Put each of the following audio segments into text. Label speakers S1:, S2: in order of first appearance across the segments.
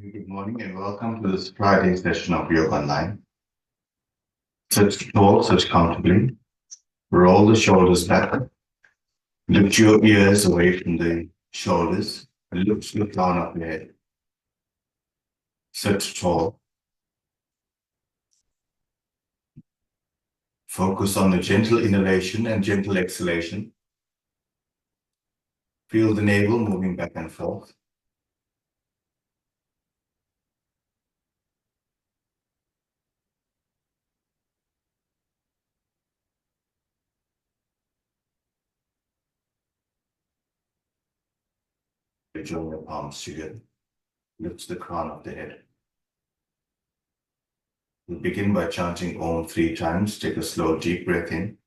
S1: Good morning and welcome to this Friday session of Yoga Online. Sit tall, sit comfortably. Roll the shoulders back. Lift your ears away from the shoulders and look down up your head. Sit tall. Focus on the gentle inhalation and gentle exhalation. Feel the navel moving back and forth. Join your palms together. Lift the crown of the head. We'll begin by chanting Om 3 times. Take a slow, deep breath in.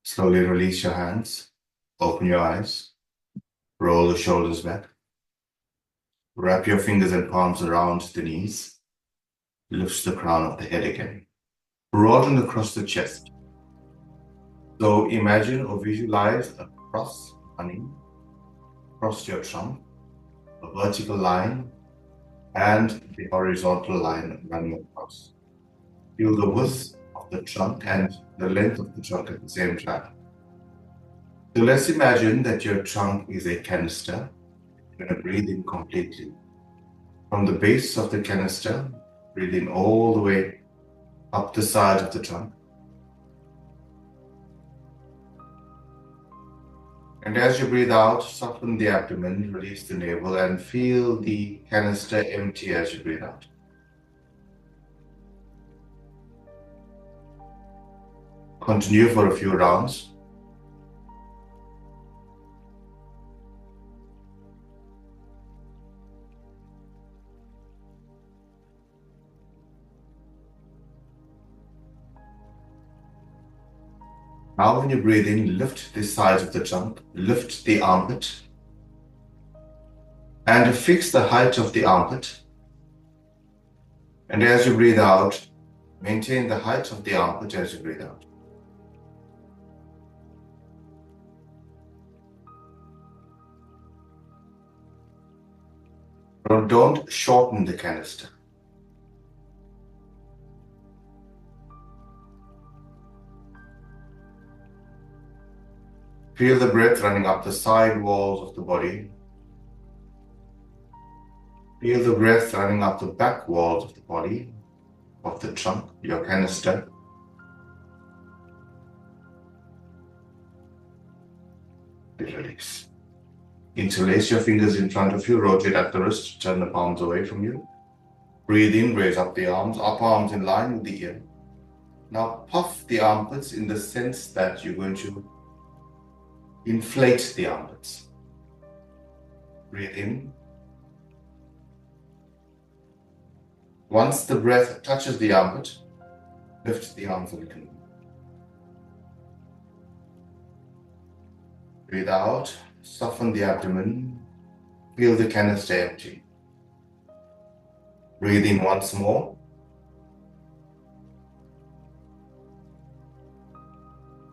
S1: Slowly release your hands. Open your eyes. Roll the shoulders back. Wrap your fingers and palms around the knees. Lift the crown of the head again. Broaden across the chest. So imagine or visualize a cross running across your trunk, a vertical line, and the horizontal line running across. Feel the width of the trunk and the length of the trunk at the same time. So let's imagine that your trunk is a canister. You're going to breathe in completely. From the base of the canister, breathe in all the way up the side of the trunk. And as you breathe out, soften the abdomen, release the navel, and feel the canister empty as you breathe out. Continue for a few rounds. Now when you breathe in, lift the sides of the trunk, lift the armpit, and fix the height of the armpit. And as you breathe out, maintain the height of the armpit as you breathe out. Don't shorten the canister. Feel the breath running up the side walls of the body. Feel the breath running up the back walls of the body, of the trunk, your canister. Release. Interlace your fingers in front of you, rotate at the wrist, turn the palms away from you. Breathe in, raise up the arms, upper arms in line with the ear. Now puff the armpits in the sense that you're going to inflate the armpits. Breathe in. Once the breath touches the armpit, lift the arms a little. Breathe out, soften the abdomen, feel the canister empty. Breathe in once more.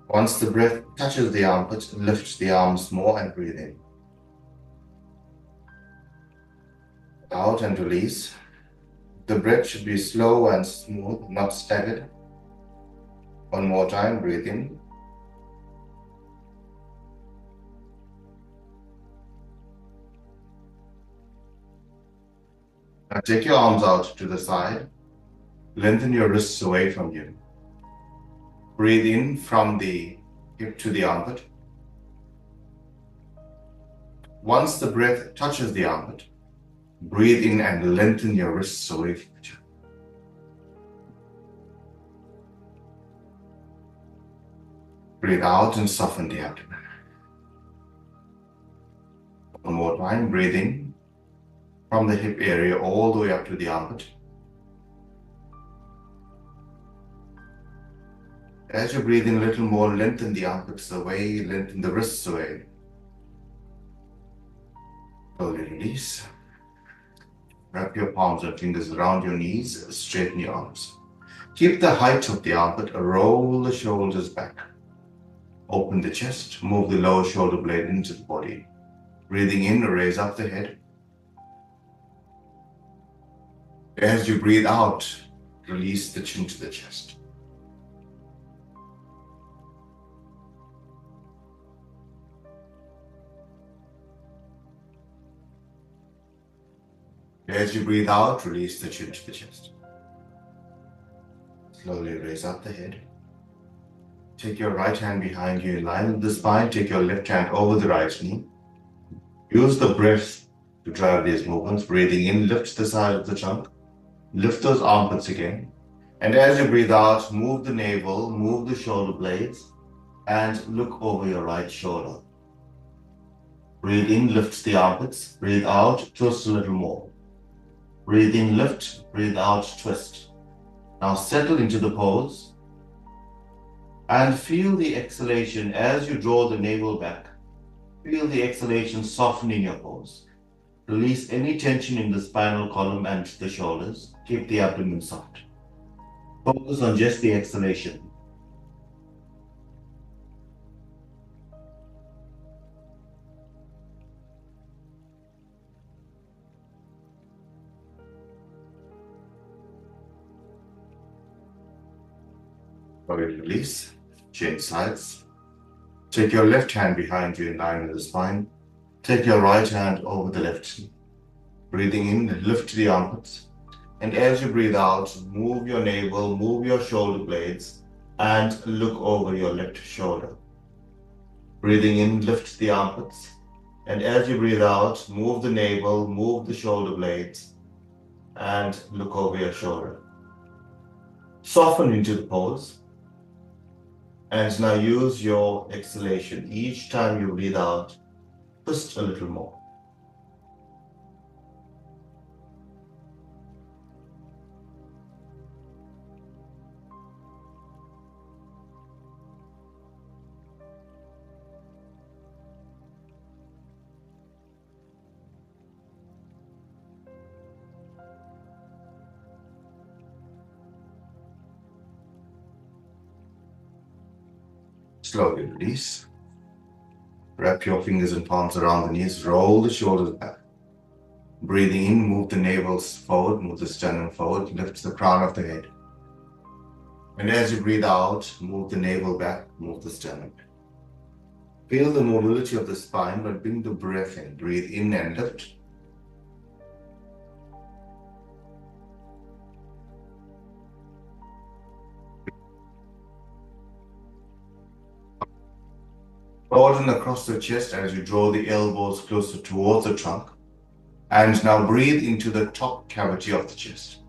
S1: Once the breath touches the armpit, lift the arms more and breathe in. Out and release. The breath should be slow and smooth, not staggered. One more time, breathe in. Now take your arms out to the side. Lengthen your wrists away from you. Breathe in from the hip to the armpit. Once the breath touches the armpit, breathe in and lengthen your wrists away from each other. Breathe out and soften the abdomen. One more time, breathe in from the hip area all the way up to the armpit. As you breathe in a little more, lengthen the armpits away, lengthen the wrists away. Slowly release. Wrap your palms and fingers around your knees, straighten your arms. Keep the height of the armpit, roll the shoulders back. Open the chest, move the lower shoulder blade into the body. Breathing in, raise up the head. As you breathe out, release the chin to the chest. As you breathe out, release the chin to the chest. Slowly raise up the head. Take your right hand behind you in line with the spine. Take your left hand over the right knee. Use the breath to drive these movements. Breathing in, lift the side of the trunk. Lift those armpits again. And as you breathe out, move the navel, move the shoulder blades, and look over your right shoulder. Breathe in, lift the armpits. Breathe out, twist a little more. Breathe in, lift. Breathe out, twist. Now settle into the pose. And feel the exhalation as you draw the navel back. Feel the exhalation softening your pose. Release any tension in the spinal column and the shoulders. Keep the abdomen soft. Focus on just the exhalation. Slowly release. Change sides. Take your left hand behind you in line with the spine. Take your right hand over the left knee. Breathing in, lift the armpits. And as you breathe out, move your navel, move your shoulder blades, and look over your left shoulder. Breathing in, lift the armpits. And as you breathe out, move the navel, move the shoulder blades, and look over your shoulder. Soften into the pose. And now use your exhalation. Each time you breathe out, twist a little more. Slowly release. Wrap your fingers and palms around the knees. Roll the shoulders back. Breathing in, move the navel forward, move the sternum forward, lift the crown of the head. And as you breathe out, move the navel back, move the sternum. Feel the mobility of the spine, but bring the breath in. Breathe in and lift. Broaden across the chest as you draw the elbows closer towards the trunk. And now breathe into the top cavity of the chest.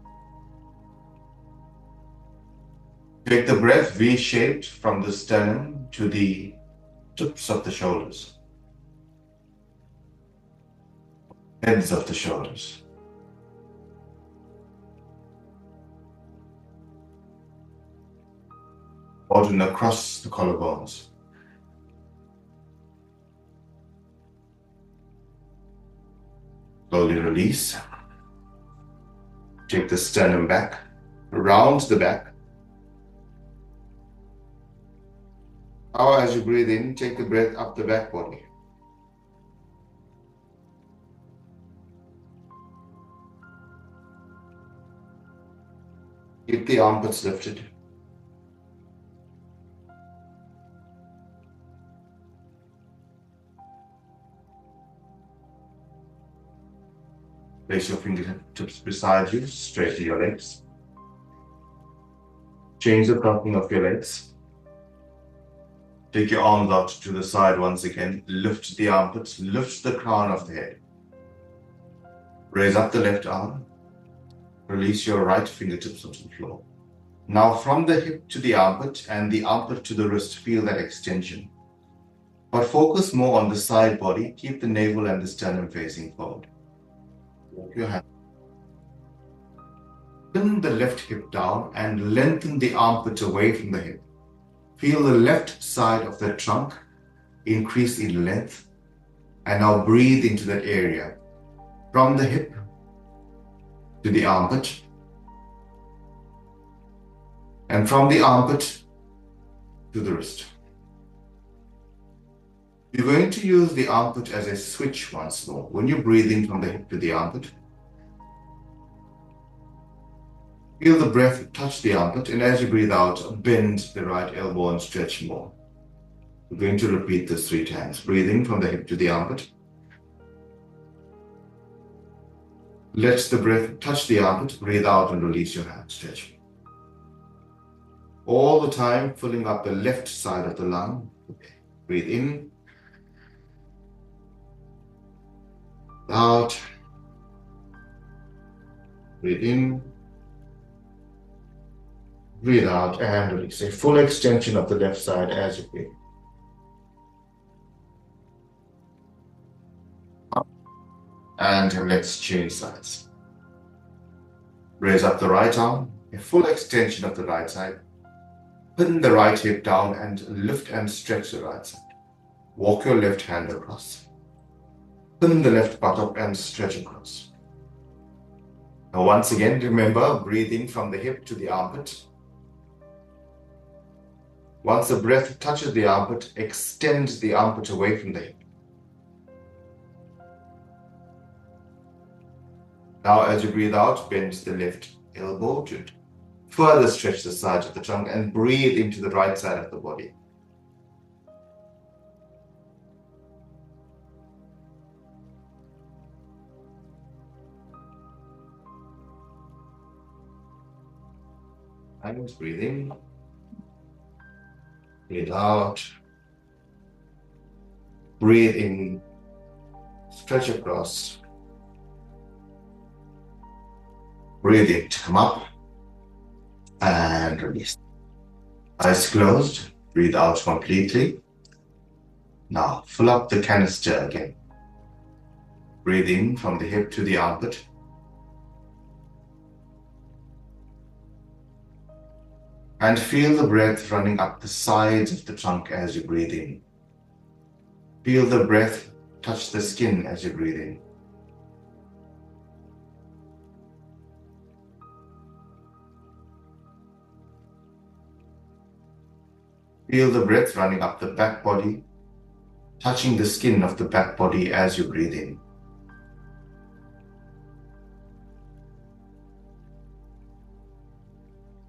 S1: Take the breath V-shaped from the sternum to the tips of the shoulders. Heads of the shoulders. Broaden across the collarbones. Slowly release. Take the sternum back, round the back. Now as you breathe in, take the breath up the back body. Keep the armpits lifted. Place your fingertips beside you, straighten your legs. Change the crossing of your legs. Take your arms out to the side once again. Lift the armpits, lift the crown of the head. Raise up the left arm. Release your right fingertips onto the floor. Now from the hip to the armpit and the armpit to the wrist, feel that extension. But focus more on the side body. Keep the navel and the sternum facing forward. Walk your hand. Pin the left hip down and lengthen the armpit away from the hip. Feel the left side of the trunk increase in length. And now breathe into that area. From the hip to the armpit. And from the armpit to the wrist. You're going to use the armpit as a switch once more. When you're breathing from the hip to the armpit, feel the breath touch the armpit, and as you breathe out, bend the right elbow and stretch more. We're going to repeat this 3 times. Breathing from the hip to the armpit. Let the breath touch the armpit. Breathe out and release your hand. Stretch. All the time filling up the left side of the lung. Okay. Breathe in. Out. Breathe in. Breathe out and release. A full extension of the left side as you breathe. And let's change sides. Raise up the right arm, a full extension of the right side. Pin the right hip down and lift and stretch the right side. Walk your left hand across. Pin the left buttock and stretch across. Now once again, remember, breathing from the hip to the armpit. Once the breath touches the armpit, extend the armpit away from the hip. Now as you breathe out, bend the left elbow to further stretch the sides of the trunk and breathe into the right side of the body. And breathe in, breathe out, breathe in, stretch across, breathe in to come up, and release. Eyes closed, breathe out completely. Now fill up the canister again. Breathe in from the hip to the armpit. And feel the breath running up the sides of the trunk as you breathe in. Feel the breath touch the skin as you breathe in. Feel the breath running up the back body, touching the skin of the back body as you breathe in.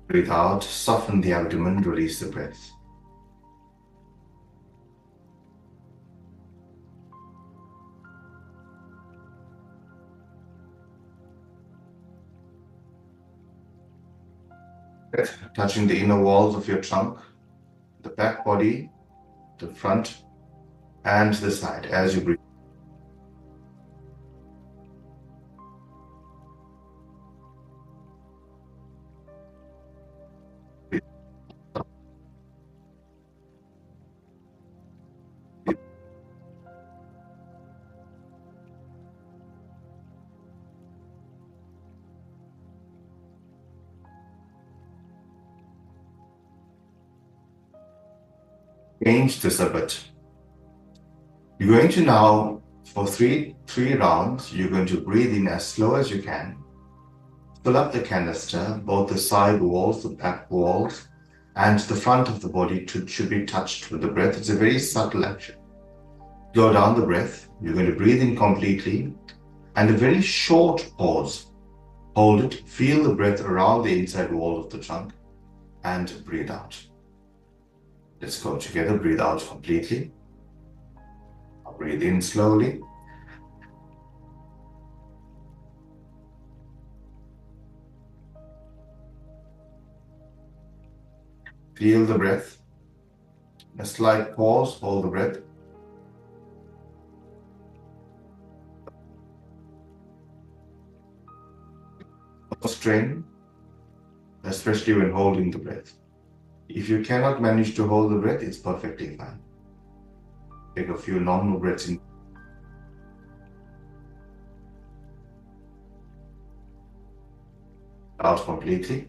S1: Breathe out, soften the abdomen, release the breath. Breath touching the inner walls of your trunk, the back body, the front, and the side as you breathe. Change this a bit. You're going to now, for three rounds, you're going to breathe in as slow as you can. Fill up the canister, both the side walls, the back walls, and the front of the body should be touched with the breath. It's a very subtle action. Slow down the breath. You're going to breathe in completely, and a very short pause. Hold it, feel the breath around the inside wall of the trunk, and breathe out. Let's go together. Breathe out completely. Breathe in slowly. Feel the breath. A slight pause, hold the breath. No strain. especially when holding the breath. If you cannot manage to hold the breath, it's perfectly fine. Take a few normal breaths in. Out completely.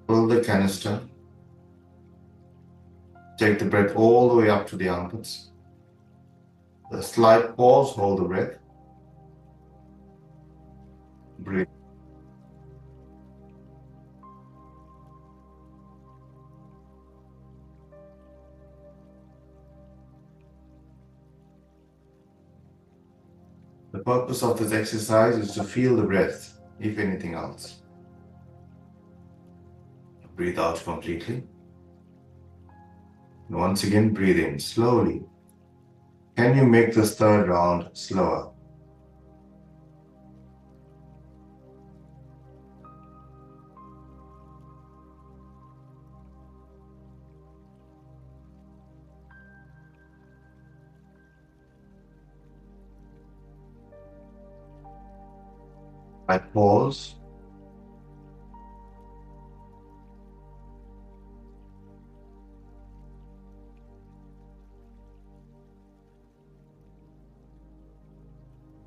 S1: Fill the canister. Take the breath all the way up to the armpits. A slight pause, hold the breath. Breathe. The purpose of this exercise is to feel the breath, if anything else. Breathe out completely. And once again, breathe in slowly. Can you make this third round slower? I pause.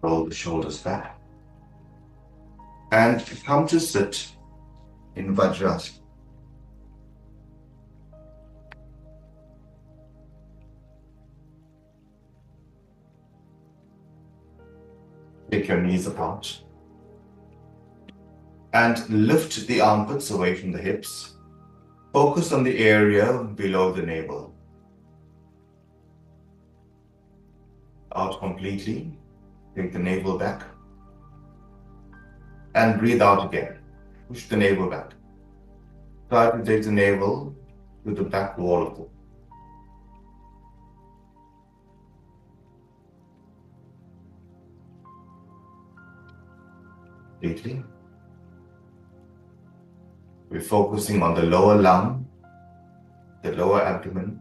S1: Roll the shoulders back. And come to sit in Vajrasana. Take your knees apart. And lift the armpits away from the hips. Focus on the area below the navel. Out completely. Take the navel back. And breathe out again. Push the navel back. Try to take the navel to the back wall of the completely. We're focusing on the lower lung, the lower abdomen,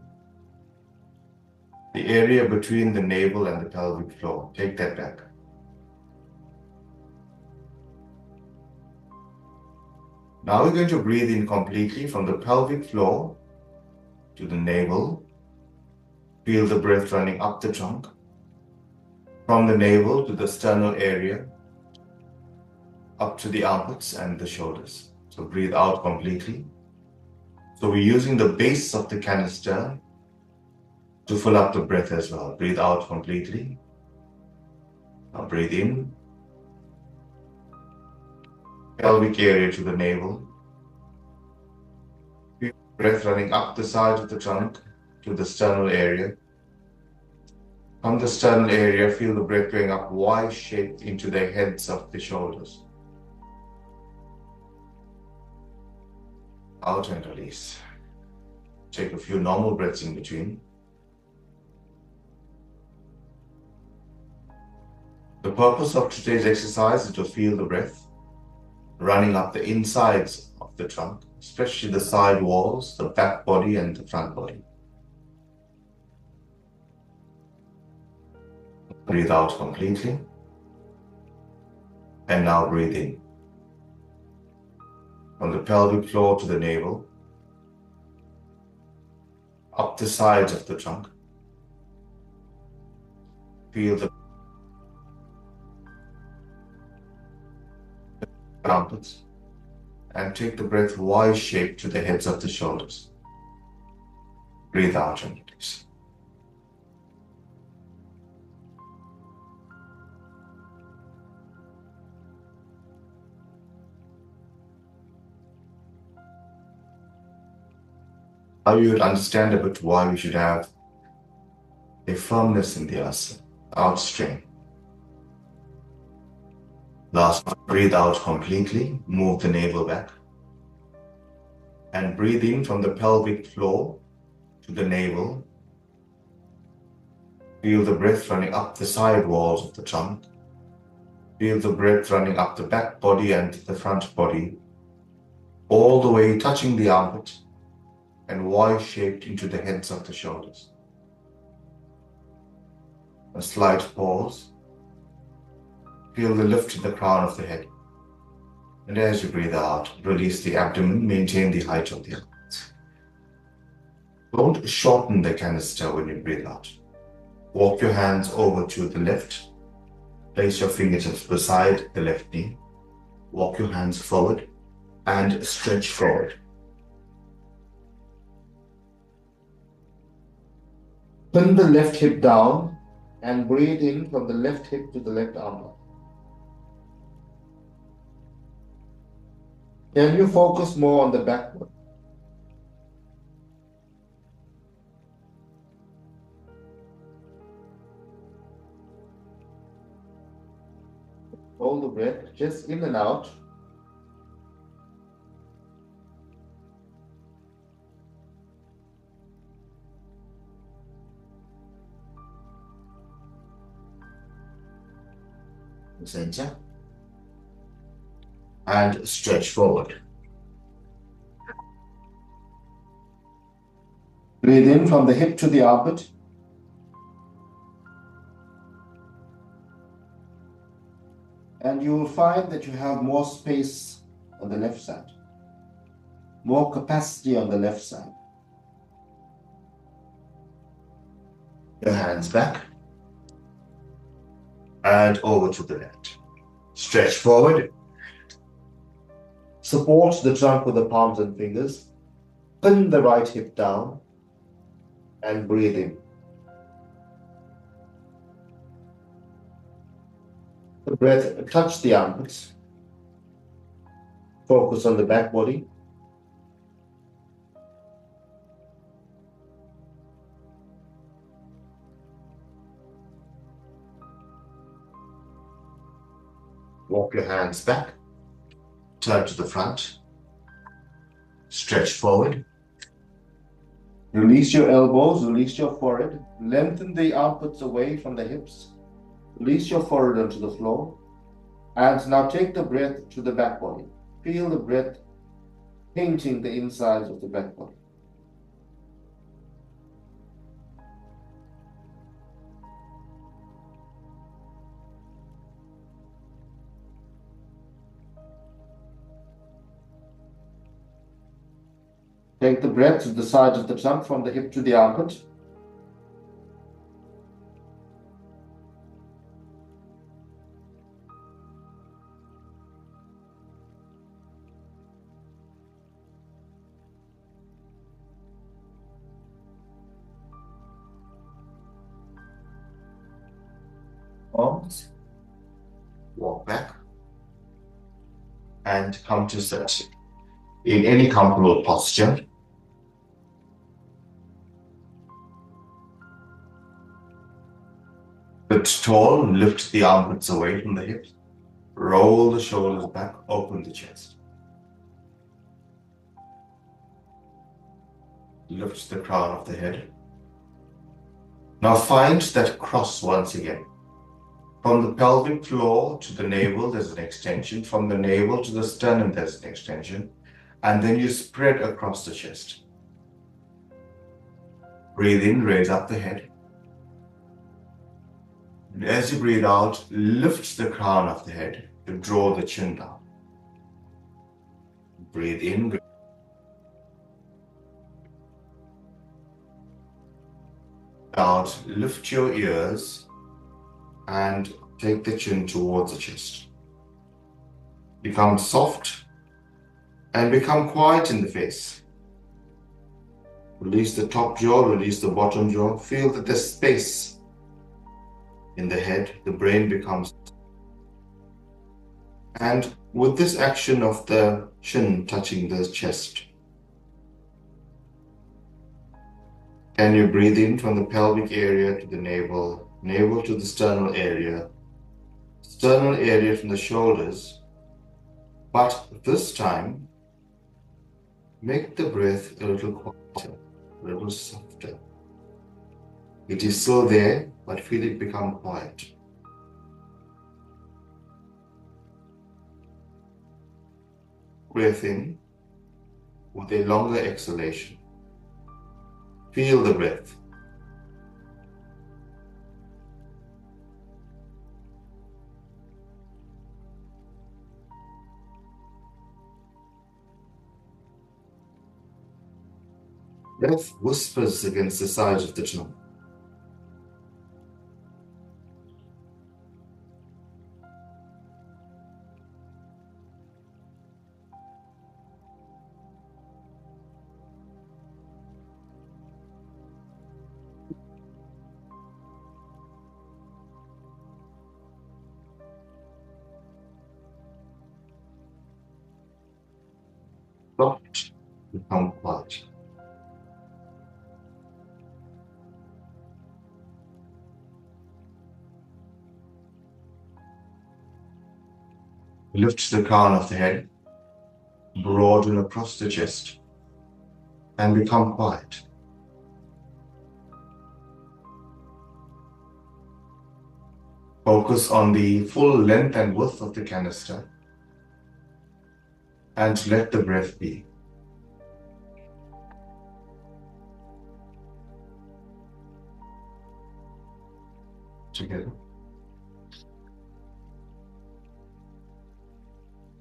S1: the area between the navel and the pelvic floor. Take that back. Now we're going to breathe in completely from the pelvic floor to the navel. Feel the breath running up the trunk. From the navel to the sternal area, up to the armpits and the shoulders. So breathe out completely. So we're using the base of the canister to fill up the breath as well. Breathe out completely. Now breathe in. Pelvic area to the navel. Feel the breath running up the side of the trunk to the sternal area. From the sternal area, feel the breath going up Y-shaped into the heads of the shoulders. Out and release. Take a few normal breaths in between. The purpose of today's exercise is to feel the breath running up the insides of the trunk, especially the side walls, the back body and the front body. Breathe out completely. And now breathe in. From the pelvic floor to the navel, up the sides of the trunk. Feel the armpits and take the breath Y-shaped to the heads of the shoulders. Breathe out and release. Now you would understand a bit why we should have a firmness in the asana, out strain. Last one, breathe out completely, move the navel back. And breathe in from the pelvic floor to the navel. Feel the breath running up the side walls of the trunk. Feel the breath running up the back body and the front body, all the way touching the armpit and Y-shaped into the heads of the shoulders. A slight pause. Feel the lift in the crown of the head. And as you breathe out, release the abdomen, maintain the height of the arms. Don't shorten the canister when you breathe out. Walk your hands over to the left. Place your fingertips beside the left knee. Walk your hands forward and stretch forward. Pin the left hip down and breathe in from the left hip to the left arm. Can you focus more on the backward? Hold the breath, just in and out. Center. And stretch forward. Breathe in from the hip to the armpit. And you will find that you have more space on the left side, more capacity on the left side. Your hands back and over to the left. Stretch forward. Support the trunk with the palms and fingers. Pin the right hip down and breathe in. The breath touch the armpits. Focus on the back body. Walk your hands back. Turn to the front. Stretch forward. Release your elbows, release your forehead. Lengthen the armpits away from the hips. Release your forehead onto the floor. And now take the breath to the back body. Feel the breath painting the insides of the back body. Take the breath to the sides of the trunk from the hip to the armpit. Arms. Walk back and come to sit in any comfortable posture. Sit tall, lift the armpits away from the hips. Roll the shoulders back, open the chest. Lift the crown of the head. Now find that cross once again. From the pelvic floor to the navel, there's an extension. From the navel to the sternum, there's an extension. And then you spread across the chest. Breathe in, raise up the head. And as you breathe out, lift the crown of the head to draw the chin down. Breathe in. Breathe out, lift your ears and take the chin towards the chest. Become soft and become quiet in the face. Release the top jaw, release the bottom jaw. Feel that there's space in the head. The brain becomes. And with this action of the chin touching the chest, can you breathe in from the pelvic area to the navel, navel to the sternal area from the shoulders, but this time, make the breath a little quieter, a little softer. It is still there, but feel it become quiet. Breathe in with a longer exhalation. Feel the breath. Breath whispers against the sides of the tongue. Soft, become quiet. Lift the crown of the head, broaden across the chest, and become quiet. Focus on the full length and width of the canister and let the breath be. Together.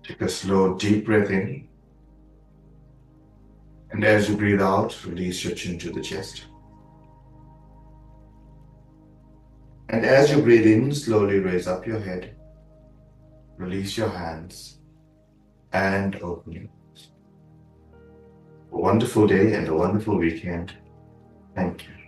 S1: Take a slow, deep breath in. And as you breathe out, release your chin to the chest. And as you breathe in, slowly raise up your head. Release your hands and open your eyes. A wonderful day and a wonderful weekend. Thank you.